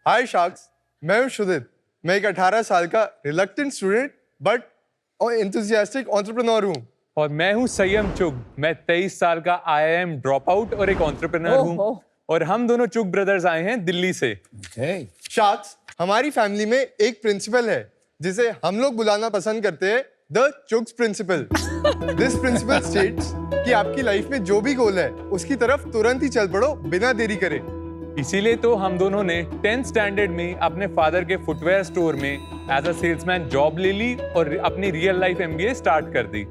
हाय sharks, मैं हूं शुदित। मैं एक 18 साल का reluctant student but enthusiastic entrepreneur हूं। और मैं हूं संयम चुग। मैं 23 साल का IIM ड्रॉप आउट और एक एंटरप्रेन्योर हूं। और हम दोनों चुग ब्रदर्स आए हैं दिल्ली से। शार्क्स, हमारी फैमिली में एक प्रिंसिपल है जिसे हम लोग बुलाना पसंद करते हैं the chugs principle. This principle states कि आपकी लाइफ में जो भी गोल है उसकी तरफ तुरंत ही चल पड़ो बिना देरी करे। इसीलिए तो हम दोनों ने 10th स्टैंडर्ड में अपने फादर के फुटवेयर स्टोर में एज अ सेल्समैन जॉब ले ली और अपनी रियल लाइफ MBA स्टार्ट कर दी।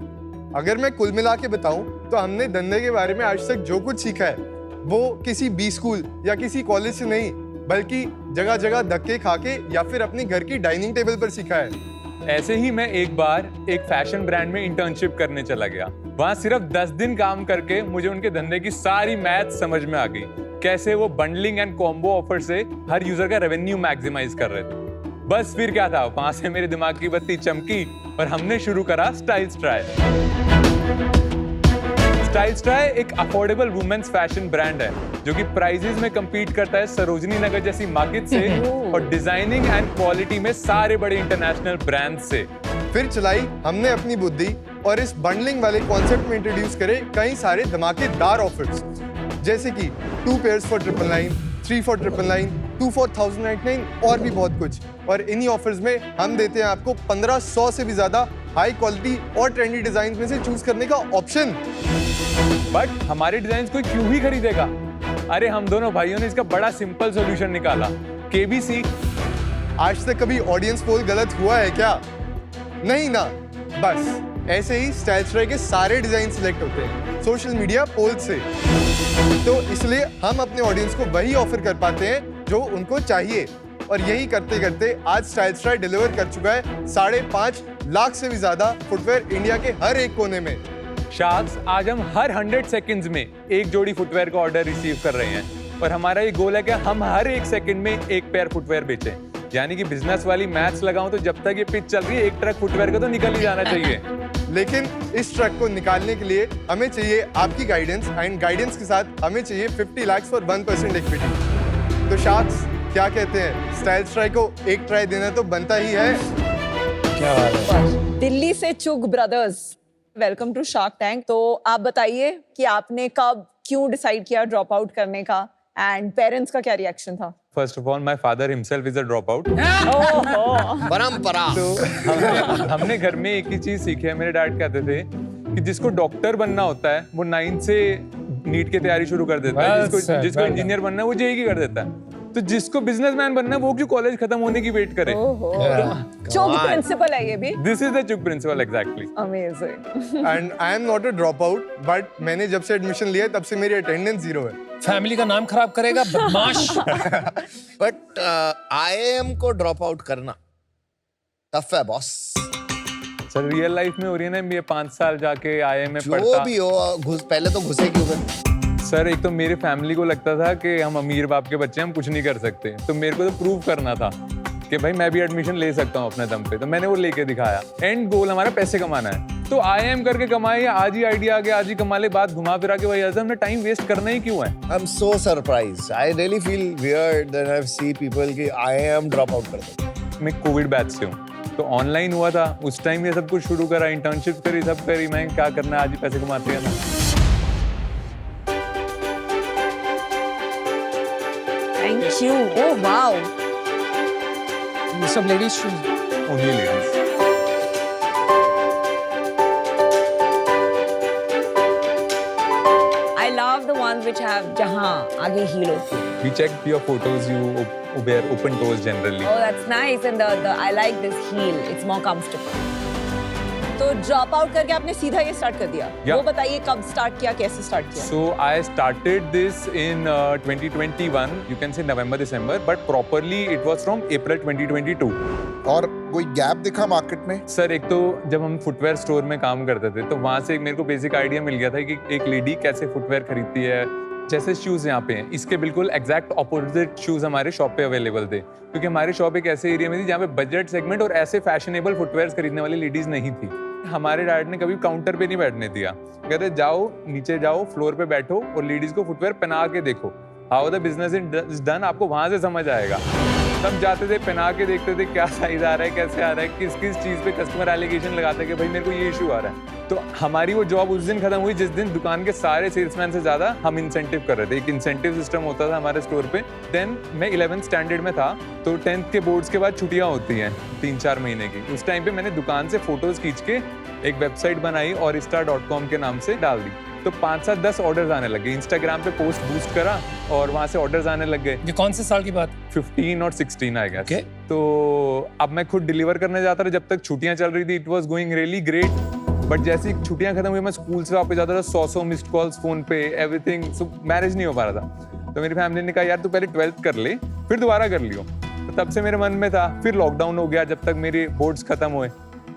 अगर मैं कुल मिला के बताऊं तो हमने धंधे के बारे में आज तक जो कुछ सीखा है वो किसी B स्कूल या किसी कॉलेज से नहीं बल्कि जगह जगह धक्के खा के या फिर अपने घर की डाइनिंग टेबल पर सीखा है। ऐसे ही मैं एक बार एक फैशन ब्रांड में इंटर्नशिप करने चला गया। वहां सिर्फ 10 दिन काम करके मुझे उनके धंधे की सारी मैथ समझ में आ गई। कैसे वो बंडलिंग एंड कॉम्बो ऑफर से हर यूजर का रेवेन्यू मैक्सिमाइज कर रहे थे। बस फिर क्या था, वहां से मेरे दिमाग की बत्ती चमकी और हमने शुरू करा स्टाइल्स ट्राई। स्टाइल्स ट्राई एक अफोर्डेबल वुमेन्स फैशन ब्रांड है जो कि प्राइजेस में compete करता है सरोजनी नगर जैसी मार्केट से और डिजाइनिंग एंड क्वालिटी में सारे बड़े इंटरनेशनल ब्रांड से। फिर चलाई हमने अपनी बुद्धि और इस बंडलिंग वाले कॉन्सेप्ट में इंट्रोड्यूस करे कई सारे धमाकेदार ऑफर्स, जैसे कि 2 पेयर्स फॉर 999, 3 फॉर 999, 2 फॉर 1099 और भी बहुत कुछ। और इन्हीं ऑफर्स में हम देते हैं आपको 1500 से भी ज्यादा हाई क्वालिटी और ट्रेंडी डिजाइन में से चूज करने का ऑप्शन। बट हमारे डिजाइन कोई क्यों ही खरीदेगा? अरे हम दोनों भाइयों ने इसका बड़ा सिंपल सॉल्यूशन निकाला, KBC। आज तक कभी ऑडियंस पोल गलत हुआ है क्या? नहीं ना। बस ऐसे ही स्टाइल्स ट्राई के सारे डिजाइन सिलेक्ट होते हैं सोशल मीडिया पोल से। तो इसलिए हम अपने ऑडियंस को वही ऑफर कर पाते हैं जो उनको चाहिए। और यही करते करते आज स्टाइल्स ट्राई डिलीवर कर चुका है 5.5 लाख से भी ज्यादा फुटवेयर इंडिया के हर एक कोने में। शार्क्स, आज हम हर 100 सेकंड्स में एक जोड़ी फुटवेयर का ऑर्डर रिसीव कर रहे हैं और हमारा ये गोल है कि हम हर 1 सेकंड में एक पेयर फुटवेयर बेचें। यानी कि बिजनेस वाली मैथ्स लगाऊं तो जब तक ये पिच चल रही है एक ट्रक फुटवेयर का तो निकल ही जाना चाहिए। लेकिन इस ट्रक को निकालने के लिए हमें चाहिए आपकी गाइडेंस एंड गाइडेंस के साथ हमें चाहिए 50 लाख फॉर 1% इक्विटी। तो शार्क्स क्या कहते हैं, स्टाइल्स ट्राई को एक ट्राई देना तो बनता ही है। क्या बात है। दिल्ली से Chugh brothers, welcome to Shark Tank. तो आप बताइए कि आपने कब क्यों डिसाइड किया ड्रॉप आउट करने का एंड पेरेंट्स का क्या रिएक्शन था? First of all my father himself is a drop out. परंपरा। तो हमने घर में एक ही चीज सीखी है। मेरे डैड कहते थे कि जिसको डॉक्टर बनना होता है वो 9 से नीट की तैयारी शुरू कर देता है, जिसको इंजीनियर बनना है वो JEE की कर देता है। तो जिसको बिजनेसमैन बनना है वो क्यों कॉलेज खत्म होने की वेट करे? चुग प्रिंसिपल है ये भी। This is the Chugh principle, exactly. Amazing. And I am not a drop out but मैंने जब से एडमिशन लिया तब से मेरी अटेंडेंस 0 है। फैमिली का नाम खराब करेगा बदमाश। बट IIM को ड्रॉप आउट करना टफ है बॉस। सर रियल लाइफ में हो रही है ना, ये 5 साल जाके IIM में जो पढ़ता। भी हो पहले तो घुसे क्यों गए? सर एक तो मेरे फैमिली को लगता था कि हम अमीर बाप के बच्चे, हम कुछ नहीं कर सकते, तो मेरे को तो प्रूव करना था कि भाई मैं भी एडमिशन ले सकता हूँ अपने दम पे। तो मैंने वो लेके दिखाया। एंड गोल हमारा पैसे कमाना है, तो IIM करके कमाए, आज ही आइडिया आ गया, आज ही कमा ले। बात घुमा फिरा के वही आता है, हमने टाइम वेस्ट करना ही क्यों है? I'm so surprised. I really feel weird that I see people कि IIM ड्रॉप आउट करते हैं। मैं कोविड बैच से हूँ, तो ऑनलाइन हुआ था उस टाइम, ये सब कुछ शुरू करा, इंटर्नशिप करी, सब करी। मैं क्या करना है, आज ही पैसे कमाते हैं ना। Thank you. ओह वाओ, ये सब ladies shoes. Only ladies. I love the ones which have जहाँ आगे heel होती है। We checked your photos, you wear open toes generally. Oh, that's nice and the I like this heel. It's more comfortable. तो drop out करके आपने सीधा ये start कर दिया। Yeah. वो बताइए कब स्टार्ट किया, कैसे स्टार्ट किया? So I started this in 2021. You can say November, December, but properly it was from April 2022. और कोई गैप दिखा मार्केट में? सर एक तो जब हम फुटवेयर स्टोर में काम करते थे तो वहाँ से मेरे को बेसिक आइडिया मिल गया था कि एक लेडी कैसे फुटवेयर खरीदती है। जैसे शूज यहाँ पे हैं, इसके बिल्कुल एग्जैक्ट ऑपोजिट शूज हमारे शॉप पे अवेलेबल थे, क्योंकि हमारी शॉप एक ऐसे एरिया में थी जहाँ पे बजट सेगमेंट और ऐसे फैशनेबल फुटवेयर खरीदने वाली लेडीज नहीं थी। हमारे डैड ने कभी काउंटर पे नहीं बैठने दिया, कहते जाओ नीचे जाओ, फ्लोर पे बैठो और लेडीज को फुटवेयर पहना के देखो, how the business is done, आपको वहां से समझ आएगा। हम जाते थे, पहना के देखते थे क्या साइज आ रहा है, कैसे आ रहा है, किस किस चीज़ पे कस्टमर एलिगेशन लगाते हैं कि भाई मेरे को ये इशू आ रहा है। तो हमारी वो जॉब उस दिन खत्म हुई जिस दिन दुकान के सारे सेल्समैन से ज़्यादा हम इंसेंटिव कर रहे थे। एक इंसेंटिव सिस्टम होता था हमारे स्टोर पे। देन मैं 11th स्टैंडर्ड में था, तो 10th के बोर्ड्स के बाद छुट्टियाँ होती हैं 3-4 महीने की। उस टाइम पे मैंने दुकान से फोटोज़ खींच के एक वेबसाइट बनाई और Orista.com के नाम से डाल दी। तो 5-7-10 ऑर्डर्स आने लगे। इंस्टाग्राम पे पोस्ट बूस्ट करा और वहाँ से ऑर्डर्स आने लग गए। ये कौन से साल की बात? 15 और 16 आई गेस। Okay. तो अब मैं खुद डिलीवर करने जाता था जब तक छुट्टियां चल रही थी। It was going really great. But जैसे ही छुट्टियां खत्म हुई, मैं स्कूल से वापस जाता था, 100 मिस्ड कॉल्स फोन पे, एवरीथिंग। सो मैनेज नहीं हो पा रहा था। तो मेरी फैमिली ने कहा यार तू पहले 12th कर ले, फिर दोबारा कर लियो। तो तब से मेरे मन में था। फिर लॉकडाउन हो गया जब तक मेरे बोर्ड्स खत्म हुए।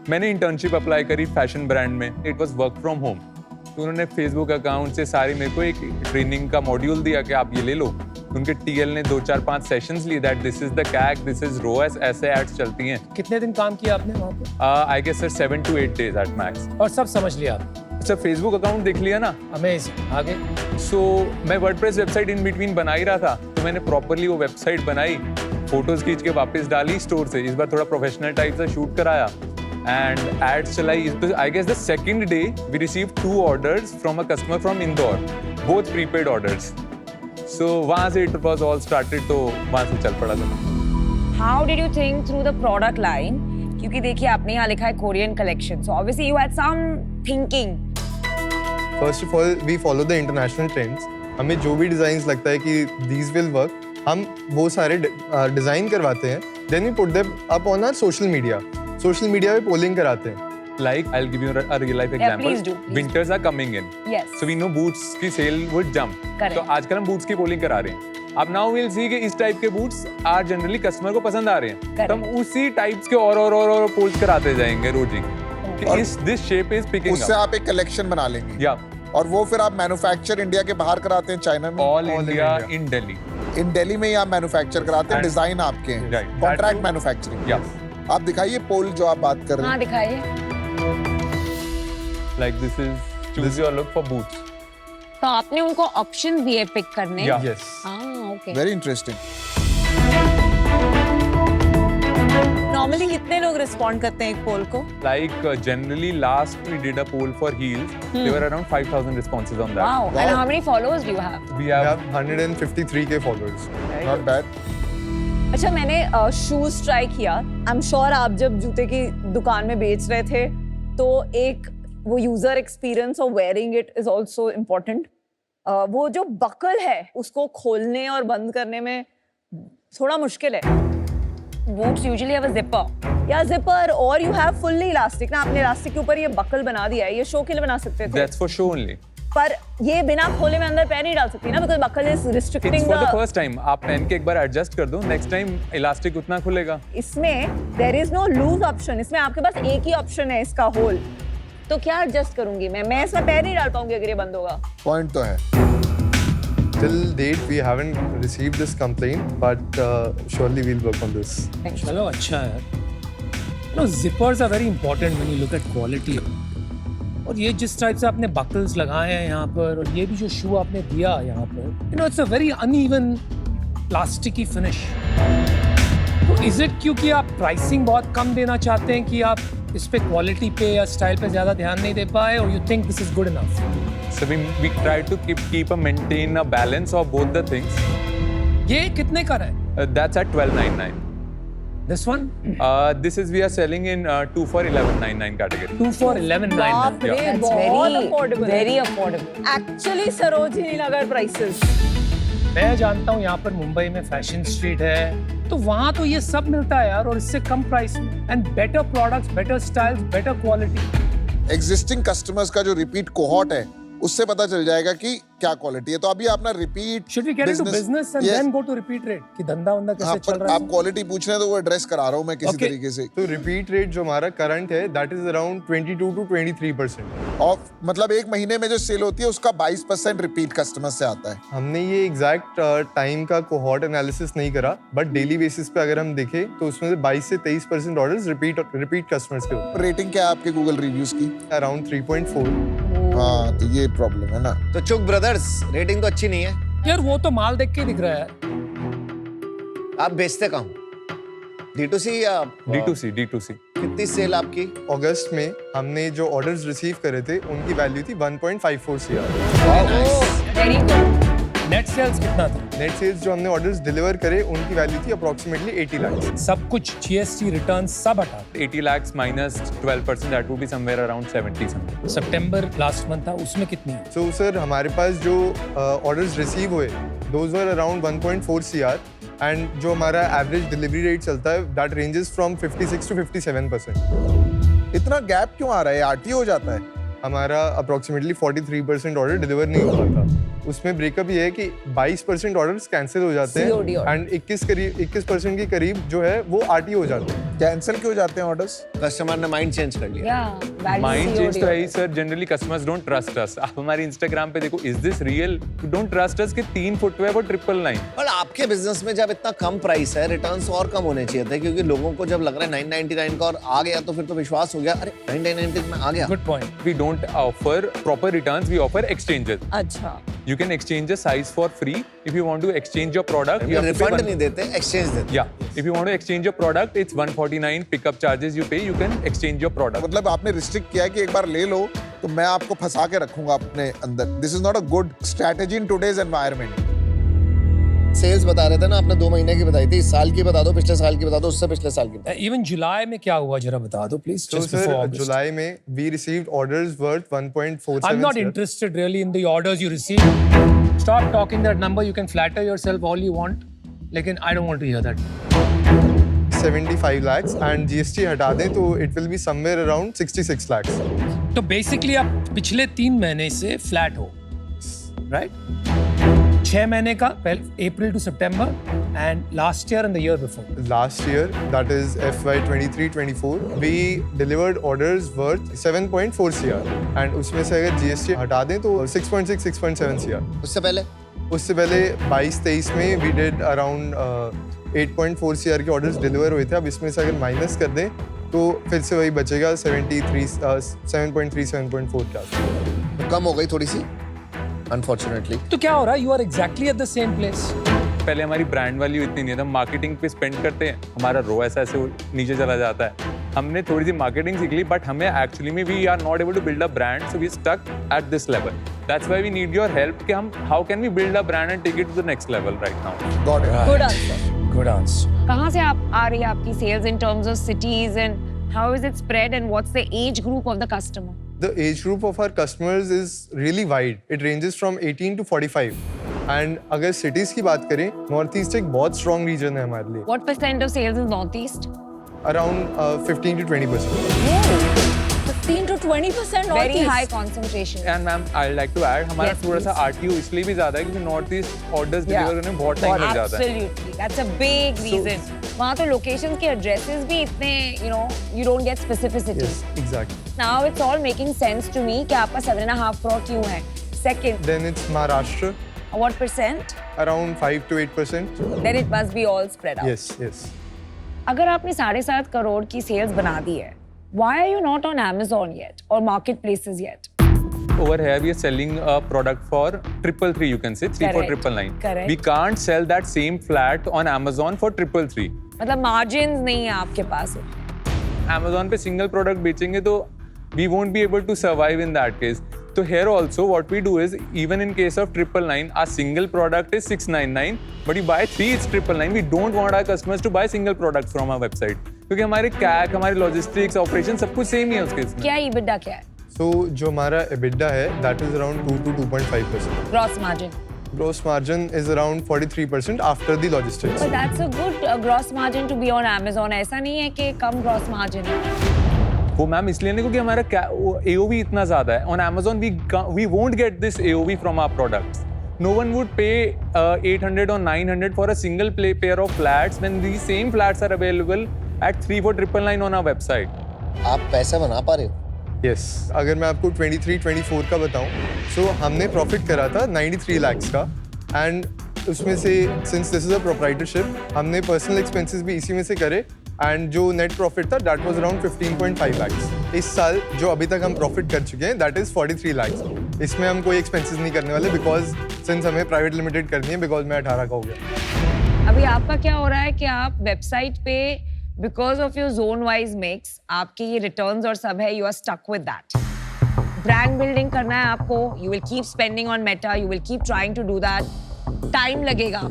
मैंने इंटर्नशिप अप्लाई करी फैशन ब्रांड में। It was work from home. तो उन्होंने फेसबुक अकाउंट से सारी मेरे को एक ट्रेनिंग का मॉड्यूल दिया कि आप ये ले लो। उनके टीएल ने 2-4-5 सेशंस लिए, that this is the CAC, this is ROAS, ऐसे एड्स चलती हैं। कितने दिन काम किया आपने वहाँ पे? I guess sir 7 to 8 days at max. और सब समझ लिया आप? सर फेसबुक अकाउंट देख लिया ना। अमेजिंग। आगे? सो मैं वर्डप्रेस वेबसाइट इन बिटवीन बना ही रहा था, तो मैंने प्रॉपरली वो वेबसाइट बनाई, फोटोज खींच के वापस डाली स्टोर से। इस बार थोड़ा प्रोफेशनल टाइप से शूट कराया and ads चलाई। I guess the second day we received 2 orders from a customer from Indore, both prepaid orders. So वहाँ से it was all started, तो वहाँ से चल पड़ा था। How did you think through the product line? क्योंकि देखिए आपने यहाँ लिखा है Korean collection, so obviously you had some thinking. First of all we follow the international trends. हमें जो भी डिजाइन लगता है कि दीज विल वर्क, हम वो सारे डिजाइन करवाते हैं। Then we put them up on our social media. Social media पे पोलिंग कराते हैं। Like I'll give you a real life Yeah, example. please do, please. Winters are coming in. Yes. So we know boots की sale would jump. Correct. तो आजकल हम boots की polling करा रहे हैं। अब now we'll see कि इस टाइप के boots आज जनरली कस्टमर को पसंद आ रहे हैं। Correct. तो हम उसी टाइप्स के और पोल्स कराते जाएंगे रोज ही कि इस दिस शेप इज पिकिंग उससे आप एक कलेक्शन बना लेंगे या और वो फिर आप मैन्युफैक्चर इंडिया के बाहर कराते हैं, चाइना में? All All in India India. इन दिल्ली। इन दिल्ली में ही आप मैन्युफैक्चर कराते हैं, And- डिजाइन आपके हैं, Right. Contract That- manufacturing. या आप दिखाइए पोल जो आप बात कर रहे हाँ हैं। दिखाइए। Like this is choose your look for boots. तो आपने उनको ऑप्शन दिए पिक करने? Yeah. यस। हाँ ओके। Very interesting. नॉर्मली कितने लोग रिस्पॉन्ड करते हैं एक पोल को? Like generally last we did a poll for heels. There were around 5,000 responses on that. Wow. And how many followers do you have? We We have have 153K followers. Not bad. अच्छा, मैंने shoes try किया। I am sure आप जब जूते की दुकान में बेच रहे थे तो एक वो user experience of wearing it is also important. वो जो बकल है उसको खोलने और बंद करने में थोड़ा मुश्किल है। Boots usually have a zipper. या जिपर और यू हैव फुल्ली इलास्टिक ना, आपने इलास्टिक के ऊपर ये बकल बना दिया है। ये शो के लिए बना सकते थे, that's for show only. पर ये बिना खोले में अंदर पैर नहीं डाल सकती ना, because buckle is It's restricting for the the. first time. आप पहन के एक बार एडजस्ट कर दो, नेक्स्ट टाइम इलास्टिक उतना खुलेगा। इसमें there is no loose option. इसमें आपके पास एक ही ऑप्शन है इसका होल। तो क्या एडजस्ट करूंगी मैं इसमें पैर नहीं डाल पाऊंगी अगर ये बंद होगा। पॉइंट तो है। Till date, we haven't received this complaint, but surely we'll work on this. चलो अच्छा है। No, zippers are very important when you look at quality. और ये जिस टाइप से आपने बकल्स लगाए हैं यहाँ पर, और ये भी जो शू आपने दिया यहाँ पर, it's a very uneven plasticky finish. तो इज इट क्योंकि आप प्राइसिंग बहुत कम देना चाहते हैं कि आप इस पे क्वालिटी पे या स्टाइल पे ज्यादा ध्यान नहीं दे पाए, और you think this is good enough? So we try to maintain a balance of both the things. ये कितने का है? That's at 12.99. This one? This is we are selling in 2 for 11.99 category. 2 for 11.99. बाप रे, Yeah. बहुत affordable. very affordable. Actually Sarojini Nagar prices. मैं जानता हूँ यहाँ पर मुंबई में फैशन स्ट्रीट है, तो वहाँ तो ये सब मिलता है यार, और इससे कम प्राइस में, and better products, better styles, better quality. Existing customers का जो रिपीट कोहॉर्ट है उससे पता चल जाएगा कि क्या क्वालिटी है। तो अभी अपना repeat Should we get into business and then go to repeat rate? कि धंधा वंदा कैसे चल रहा है? आप क्वालिटी पूछ रहे हैं तो वो एड्रेस करा रहा हूँ मैं किसी Okay. तरीके से। तो रिपीट रेट जो हमारा करंट है, that is around 22 to 23%. और मतलब एक महीने में जो सेल होती है उसका 22% रिपीट कस्टमर से आता है। हमने ये एग्जैक्ट टाइम का कोहॉर्ट एनालिसिस नहीं करा, बट डेली बेसिस पे अगर हम देखें तो उसमें से 22 से 23% ऑर्डर्स रिपीट कस्टमर्स के होते रेटिंग क्या है आपके गूगल रिव्यूज की? हैं, अराउंड 3.4. हाँ, तो ये प्रॉब्लम है ना। तो चुक ब्रदर्स, रेटिंग तो अच्छी नहीं है। यार वो तो माल देख के दिख रहा है। आप बेचते कहाँ हो? D2C या D2C कितनी सेल आपकी? अगस्त में हमने जो ऑर्डर्स रिसीव करे थे उनकी वैल्यू थी 1.54 CR। Very good. Net sales कितना था? नेट सेल्स जो हमने ऑर्डर्स डिलीवर करे उनकी वैल्यू थी अप्रोक्सीमेटली 80 लाख। सब कुछ GST रिटर्न सब हटा 80 lakhs minus 12%, that would be somewhere around 70 something. September last month था उसमें कितनी है? सो सर हमारे पास जो ऑर्डर्स रिसीव हुए those were around 1.4 CR and जो हमारा एवरेज डिलीवरी रेट चलता है दैट रेंजेस फ्रॉम 56 to 57%। इतना गैप क्यों आ रहा है? आरटी हो जाता है। हमारा अप्रोक्सीमेटली 43% ऑर्डर डिलीवर नहीं हो पाता। उसमें ब्रेकअप ये है कि 22% ऑर्डर्स कैंसिल हो जाते COD हैं order। एंड 21% के करीब जो है वो आरटी हो जाते हैं। कैंसिल क्यों जाते हैं ऑर्डर्स? कस्टमर ने माइंड चेंज कर लिया। या माइंड चेंज तो है ही sir. Generally customers don't trust us. आप हमारे इंस्टाग्राम पे देखो, is this real? Don't trust us कि 3 फुटवेयर और 999। पर आपके बिजनेस में जब इतना कम प्राइस है, रिटर्न्स और कम होने चाहिए थे, क्योंकि लोगों को जब लग रहा है 999 का और आ गया तो फिर तो विश्वास हो गया, अरे 999 में आ गया। Good point. We don't offer proper returns, we offer exchanges. अच्छा You can exchange a size for free. If you want to exchange your product, you have to pay refund one- नहीं देते, एक्सचेंज देते। Yeah, if you want to exchange your product, it's 149 pickup charges you pay. You can exchange your product. मतलब आपने restrict किया है कि एक बार ले लो तो मैं आपको फंसा के रखूंगा अपने अंदर। This is not a good strategy in today's environment. Sales बता रहे थे ना, आपने 2 महीने की बताई थी, इस साल की बता दो, पिछले साल की बता दो, उससे पिछले साल की। इवन जुलाई में क्या हुआ जरा बता दो प्लीज। तो सर जुलाई में we received orders worth 1.47 I'm not CR। interested really in the orders you receive. Stop talking that number. You can flatter yourself all you want. लेकिन I don't want to hear that. 75 lakhs and GST हटा दें तो it will be somewhere around 66 lakhs। तो basically आप पिछले 3 महीने से flat हो, राइट? 6 महीने का अप्रैल टू सितंबर and last year and the year before. Last year, that is FY 23-24, we delivered orders worth 7.4 CR and उसमें से अगर GST हटा दें तो 6.6-6.7 CR। उससे पहले उससे पहले 22-23 में we did around 8.4 CR के ऑर्डर्स डिलीवर हुए थे। अब इसमें से अगर माइनस कर दें तो फिर से वही बचेगा 7.3-7.4 का। कम हो गई थोड़ी सी, अनफॉर्चुनेटली। तो क्या हो रहा है? You are exactly at the same place. पहले हमारी ब्रांड वैल्यू इतनी नहीं है, हम मार्केटिंग पे स्पेंड करते हैं, हमारा ROAS ऐसे नीचे चला जाता है। हमने थोड़ी सी मार्केटिंग सीख ली, बट हमें एक्चुअली में we are not able to build a brand, so we stuck at this level. That's why we need your help कि हम how can we build a brand and take it to the next level right now. Got it. Good answer. Good answer. कहाँ से आप आ रही है आपकी sales in terms of cities and how is it spread and what's the age group of the customer? The age group of our customers is really wide. It ranges from 18 to 45. And अगर cities की बात करें, North East एक बहुत strong region है हमारे लिए। What percent of sales is Northeast? Around 15 to 20%. 15 to 20% Very Northeast। high concentration. And ma'am I like to add, हमारा Yes, थोड़ा सा please. RTO इसलिए भी ज्यादा है क्योंकि north east orders Yeah. Deliver करने में बहुत टाइम लग जाता है। Absolutely. That's a big reason. वहाँ तो locations के addresses भी इतने, you know, you don't get specificity. Yes, exactly. Now it's all making sense to me कि आपका 7.5 crore क्यों है? Second, Then it's Maharashtra, what percent? around 5 to 8%. Then it must be all spread out. Yes, yes. अगर आपने 7.5 करोड़ की sales बना दी है, why are you not on Amazon yet or marketplaces yet? Over here we are selling a product for 333, you can say 3 for Correct. 999. Correct. We can't sell that same flat on Amazon for 333. मतलब margins नहीं है आपके पास। Amazon पे single product बेचेंगे तो we won't be able to survive in that case. So here also what we do is even in case of 999, our single product is 699, but you buy 3 it's 999. We don't want our customers to buy single products from our website क्योंकि हमारे CAC, हमारे logistics, operation सब कुछ same ही है उसके इसमें। क्या EBITDA क्या है? So जो हमारा EBITDA है, that is around 2 to 2.5%. Gross margin. Gross margin is around 43% after the logistics. But that's a good gross margin to be on Amazon. ऐसा नहीं है कि कम gross margin है। वो मैम इसलिए नहीं क्योंकि हमारा AOV इतना ज्यादा है। On Amazon we won't get this AOV from our products. No one would pay 800 or 900 for a single pair of flats when these same flats are available at 3 for 999 on our website. आप पैसा बना पा रहे हो? Yes. अगर मैं आपको 23-24 का बताऊं, so हमने प्रॉफिट करा था 93 lakhs का एंड उसमें से since this is a proprietorship हमने पर्सनल एक्सपेंसेस भी इसी में से करे एंड जो नेट प्रॉफिट था that was around 15.5 lakhs। इस साल जो अभी तक हम प्रॉफिट कर चुके हैं that is 43 lakhs। इसमें हम कोई एक्सपेंसेस नहीं करने वाले बिकॉज सिंस हमें प्राइवेट लिमिटेड करनी है बिकॉज मैं 18 का हो गया। अभी आपका क्या हो रहा है कि आप वेबसाइट पे because of your zone wise mix आपके ये रिटर्न्स और सब है, you are stuck with that. Brand building करना है आपको, you will keep spending on Meta, you will keep trying to do that. Time लगेगा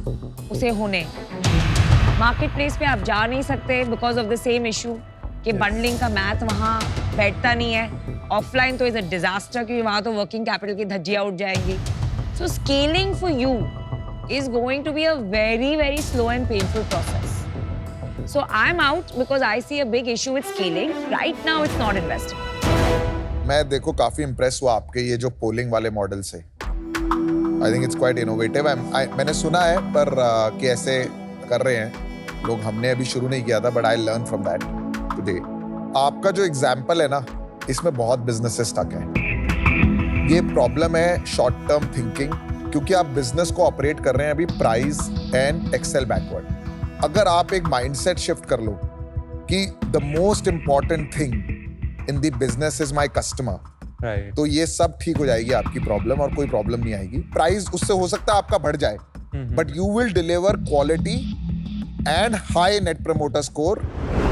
उसे होने. मार्केट प्लेस पे आप जा नहीं सकते because of the same issue कि बंडलिंग का मैथ वहाँ बैठता नहीं है. ऑफलाइन तो इज अ डिजास्टर क्योंकि वहाँ तो वर्किंग कैपिटल की धज्जियाँ उठ जाएंगी. So scaling for you is going to be a very, very slow and painful process. So I'm out because I see a big issue with scaling. Right now, it's not investing. मैं देखो काफी impress हुआ आपके ये जो polling वाले model से. I think it's quite innovative. मैंने सुना है पर कि ऐसे कर रहे हैं लोग. हमने अभी शुरू नहीं किया था but I learn from that today. आपका जो एग्जाम्पल है ना, इसमें बहुत बिजनेसेस स्टक हैं. ये प्रॉब्लम है शॉर्ट टर्म थिंकिंग, क्योंकि आप बिजनेस को ऑपरेट कर रहे हैं अभी प्राइस एंड एक्सेल बैकवर्ड. अगर आप एक माइंडसेट शिफ्ट कर लो कि the most important thing in the business is my customer, right, तो ये सब ठीक हो जाएगी आपकी प्रॉब्लम और कोई प्रॉब्लम नहीं आएगी. प्राइस उससे हो सकता है आपका बढ़ जाए but you will deliver quality and high net promoter score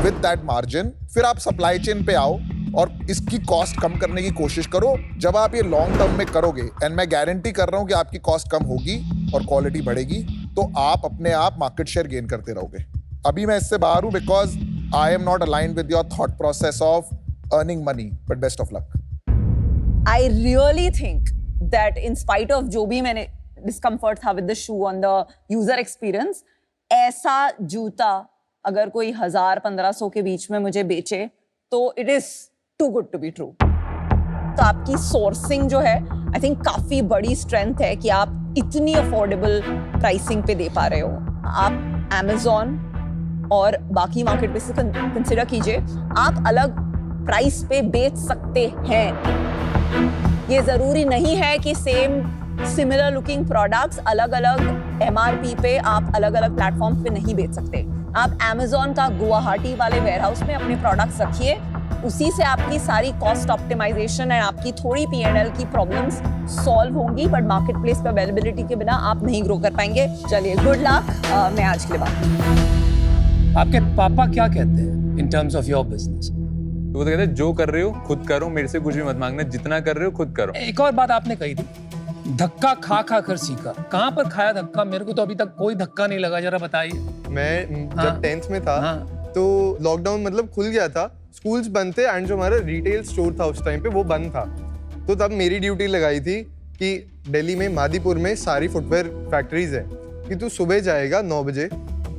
with that margin. फिर आप सप्लाई चेन पे आओ और इसकी कॉस्ट कम करने की कोशिश करो. जब आप ये लॉन्ग टर्म में करोगे, एंड मैं गारंटी कर रहा हूं कि आपकी कॉस्ट कम होगी और क्वालिटी बढ़ेगी, तो आप अपने आप मार्केट शेयर गेन करते रहोगे. अभी मैं इससे बाहर हूं because I am not aligned with your thought process of earning money, but best of luck. I really think that in spite of जो भी मैंने discomfort था with the shoe on the user experience, ऐसा जूता अगर कोई 1000-1500 के बीच में मुझे बेचे तो it is too good to be true. तो आपकी sourcing जो है I think काफी बड़ी strength है कि आप इतनी affordable pricing पे दे पा रहे हो. आप Amazon और बाकी मार्केट पे से कंसिडर कीजिए, आप अलग प्राइस पे बेच सकते हैं. ये जरूरी नहीं है कि सेम सिमिलर लुकिंग प्रोडक्ट्स अलग अलग MRP पे आप अलग अलग प्लेटफॉर्म पे नहीं बेच सकते. आप Amazon का गुवाहाटी वाले वेयरहाउस में अपने प्रोडक्ट्स रखिए, उसी से आपकी सारी कॉस्ट ऑप्टिमाइजेशन एंड आपकी थोड़ी P&L की प्रॉब्लम्स सॉल्व होंगी, बट मार्केट प्लेस पे अवेलेबिलिटी के बिना आप नहीं ग्रो कर पाएंगे. चलिए, गुड लक. मैं आज के लिए बात. आपके पापा क्या कहते हैं इन टर्म्स ऑफ योर बिजनेस? तो वो तो कहते हैं जो कर रहे हो खुद करो, मेरे से कुछ भी मत मांगना, जितना कर रहे हो खुद करो. एक और बात आपने कही थी, धक्का खा खा कर सीखा. कहाँ पर खाया धक्का? मेरे को तो अभी तक कोई धक्का नहीं लगा, जरा बताइए. मैं हाँ. जब 10th में था तो लॉकडाउन मतलब खुल गया था, स्कूल्स बंद थे एंड जो हमारा रिटेल स्टोर था उस टाइम पे वो बंद था. तो तब मेरी ड्यूटी लगाई थी कि दिल्ली में मादीपुर में सारी फुटवेयर फैक्ट्रीज है कि तू सुबह जाएगा 9 बजे,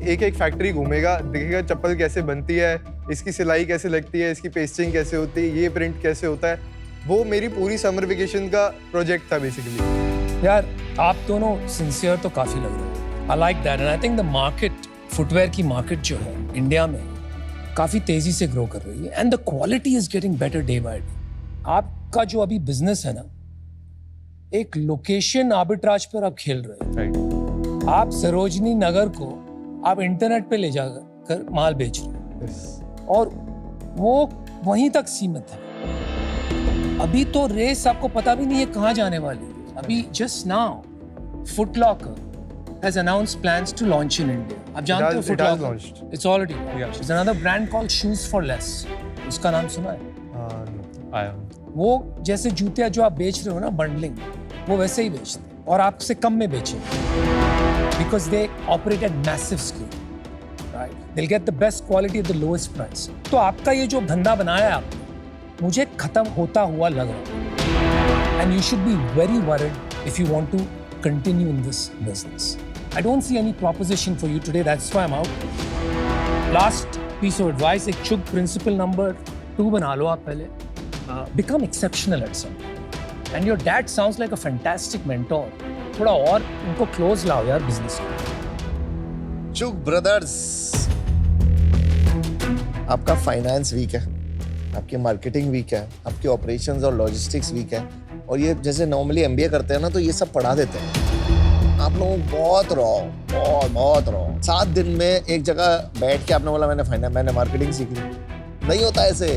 एक एक फैक्ट्री घूमेगा, देखेगा चप्पल कैसे बनती है, इसकी सिलाई कैसे लगती है, इसकी पेस्टिंग कैसे होती है, ये प्रिंट कैसे होता है. वो मेरी पूरी समर वेकेशन का प्रोजेक्ट था बेसिकली. यार आप दोनों सिंसियर तो काफी लग रहे हो. I like that and I think the market, footwear की मार्केट जो है इंडिया में काफी तेजी से ग्रो कर रही है and the quality is getting better day by day. आपका जो अभी बिजनेस है ना, एक लोकेशन आर्बिट्राज पर आप खेल रहे हो. राइट, आप सरोजनी नगर को आप इंटरनेट पे ले जाकर माल बेच रहे हो और वो वहीं तक सीमित है. अभी तो रेस आपको पता भी नहीं है कहाँ जाने वाली है. अभी just now foot locker has announced plans to launch in India. आप जानते हो foot locker? launched. It's already launched. There's another brand called Shoes for Less. उसका नाम सुना है? आया. वो जैसे जूते जो आप बेच रहे हो ना बंडलिंग, वो वैसे ही बेचते हैं और आपसे कम में बेचेंगे. Because they operate at massive scale, right? They'll get the best quality at the lowest price. तो आपका ये जो धंधा बनाया है आपने, मुझे खत्म होता हुआ लग रहा है. And you should be very worried if you want to continue in this business. I don't see any proposition for you today. That's why I'm out. Last piece of advice, एक चुग principle number 2 बना लो आप पहले. Become exceptional at something. And your dad sounds like a fantastic mentor. थोड़ा और उनको close लाओ यार business में. चुग ब्रदर्स, आपका फाइनेंस वीक है, आपकी मार्केटिंग वीक है, आपकी ऑपरेशंस और लॉजिस्टिक्स वीक है, और ये जैसे नॉर्मली MBA करते हैं ना तो ये सब पढ़ा देते हैं. आप लोग बहुत रॉ 7 दिन में एक जगह बैठ के आपने बोला मैंने मार्केटिंग सीख ली. नहीं होता ऐसे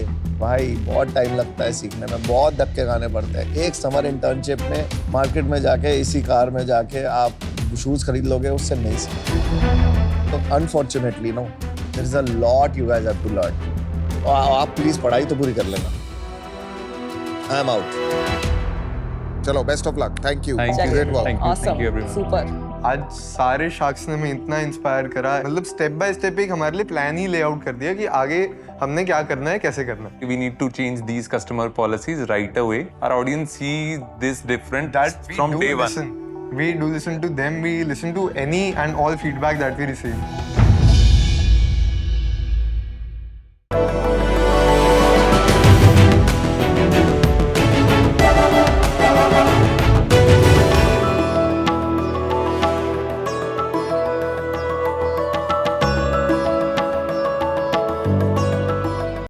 भाई, बहुत टाइम लगता है सीखने में, बहुत धक्के खाने पड़ते हैं. एक समर इंटर्नशिप में मार्केट में जाके इसी कार में जाके आप शूज़ खरीद लोगे, उससे नहीं सीखते. तो unfortunately no there is a lot you guys have to learn. आप प्लीज पढ़ाई तो पूरी कर लेना. I am out. चलो, best of luck. Thank you. Thank you. Great work. Thank you. Awesome. Thank you everyone. Super. आज सारे sharks ने हमें इतना इंस्पायर करा, मतलब स्टेप बाय स्टेप एक हमारे लिए प्लान ही ले आउट कर दिया कि आगे हमने क्या करना है, कैसे करना है. We need to change these customer policies right away. Our audience see this different That we from do day one. listen. We do listen to them. We listen to any and all feedback that we receive.